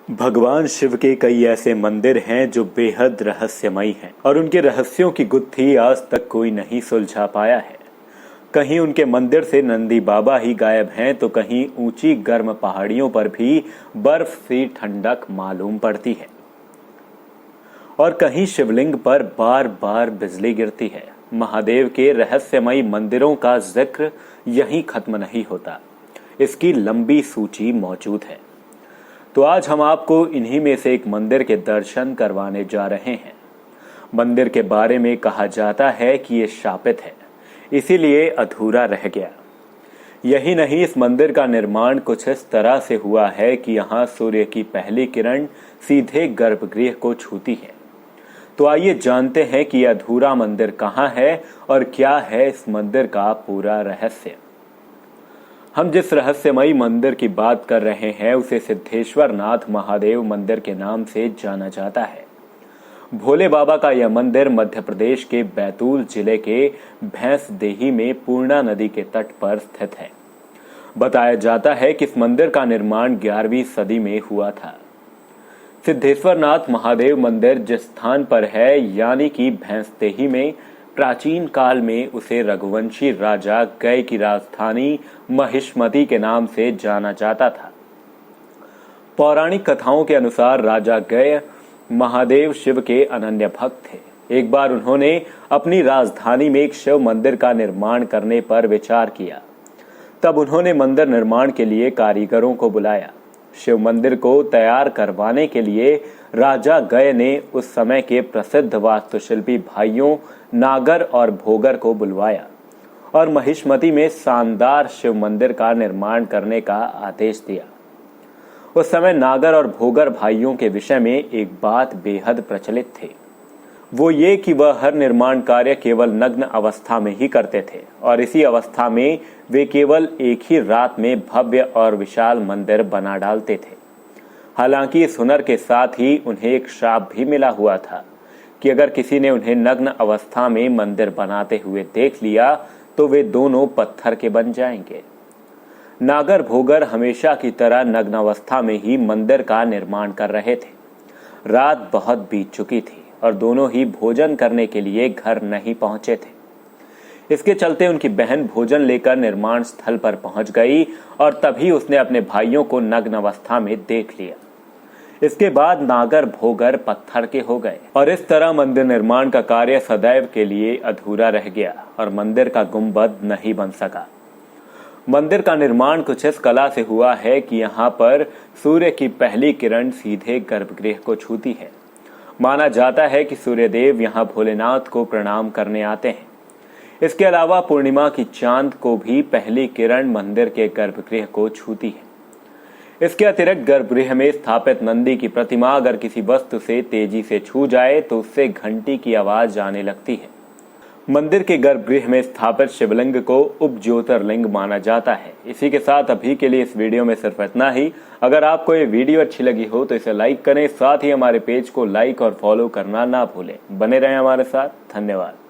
भगवान शिव के कई ऐसे मंदिर हैं जो बेहद रहस्यमयी हैं और उनके रहस्यों की गुत्थी आज तक कोई नहीं सुलझा पाया है। कहीं उनके मंदिर से नंदी बाबा ही गायब हैं तो कहीं ऊंची गर्म पहाड़ियों पर भी बर्फ सी ठंडक मालूम पड़ती है और कहीं शिवलिंग पर बार बार बिजली गिरती है। महादेव के रहस्यमयी मंदिरों का जिक्र यहीं खत्म नहीं होता, इसकी लंबी सूची मौजूद है। तो आज हम आपको इन्हीं में से एक मंदिर के दर्शन करवाने जा रहे हैं। मंदिर के बारे में कहा जाता है कि ये शापित है, इसीलिए अधूरा रह गया। यही नहीं, इस मंदिर का निर्माण कुछ इस तरह से हुआ है कि यहाँ सूर्य की पहली किरण सीधे गर्भगृह को छूती है। तो आइए जानते हैं कि यह अधूरा मंदिर कहाँ है और क्या है इस मंदिर का पूरा रहस्य। हम जिस रहस्यमयी मंदिर की बात कर रहे हैं उसे सिद्धेश्वर नाथ महादेव मंदिर के नाम से जाना जाता है। भोले बाबा का यह मंदिर मध्य प्रदेश के बैतूल जिले के भैंसदेही में पूर्णा नदी के तट पर स्थित है। बताया जाता है कि इस मंदिर का निर्माण 11वीं सदी में हुआ था। सिद्धेश्वर नाथ महादेव मंदिर जिस स्थान पर है यानी कि भैंसदेही में, प्राचीन काल में उसे रघुवंशी राजा गय की राजधानी महिष्मती के नाम से जाना जाता था। पौराणिक कथाओं के अनुसार राजा गय महादेव शिव के अनन्य भक्त थे। एक बार उन्होंने अपनी राजधानी में एक शिव मंदिर का निर्माण करने पर विचार किया। तब उन्होंने मंदिर निर्माण के लिए कारीगरों को बुलाया। शिव मंदिर को तैयार करवाने के लिए राजा गय ने उस समय के प्रसिद्ध वास्तुशिल्पी भाइयों नागर और भोगर को बुलवाया और महिष्मती में शानदार शिव मंदिर का निर्माण करने का आदेश दिया। उस समय नागर और भोगर भाइयों के विषय में एक बात बेहद प्रचलित थी, वो ये कि वह हर निर्माण कार्य केवल नग्न अवस्था में ही करते थे और इसी अवस्था में वे केवल एक ही रात में भव्य और विशाल मंदिर बना डालते थे। हालांकि इस हुनर के साथ ही उन्हें एक श्राप भी मिला हुआ था कि अगर किसी ने उन्हें नग्न अवस्था में मंदिर बनाते हुए देख लिया तो वे दोनों पत्थर के बन जाएंगे। नागर भोगर हमेशा की तरह नग्न अवस्था में ही मंदिर का निर्माण कर रहे थे। रात बहुत बीत चुकी थी और दोनों ही भोजन करने के लिए घर नहीं पहुंचे थे। इसके चलते उनकी बहन भोजन लेकर निर्माण स्थल पर पहुंच गई और तभी उसने अपने भाइयों को नग्न अवस्था में देख लिया। इसके बाद नागर भोगर पत्थर के हो गए और इस तरह मंदिर निर्माण का कार्य सदैव के लिए अधूरा रह गया और मंदिर का गुंबद नहीं बन सका। मंदिर का निर्माण कुछ इस कला से हुआ है कि यहाँ पर सूर्य की पहली किरण सीधे गर्भगृह को छूती है। माना जाता है कि सूर्यदेव यहाँ भोलेनाथ को प्रणाम करने आते हैं। इसके अलावा पूर्णिमा की चांद को भी पहली किरण मंदिर के गर्भगृह को छूती है। इसके अतिरिक्त गर्भगृह में स्थापित नंदी की प्रतिमा अगर किसी वस्तु से तेजी से छू जाए तो उससे घंटी की आवाज आने लगती है। मंदिर के गर्भगृह में स्थापित शिवलिंग को उप ज्योतिर्लिंग माना जाता है। इसी के साथ अभी के लिए इस वीडियो में सिर्फ इतना ही। अगर आपको ये वीडियो अच्छी लगी हो तो इसे लाइक करें, साथ ही हमारे पेज को लाइक और फॉलो करना ना भूलें। बने रहें हमारे साथ। धन्यवाद।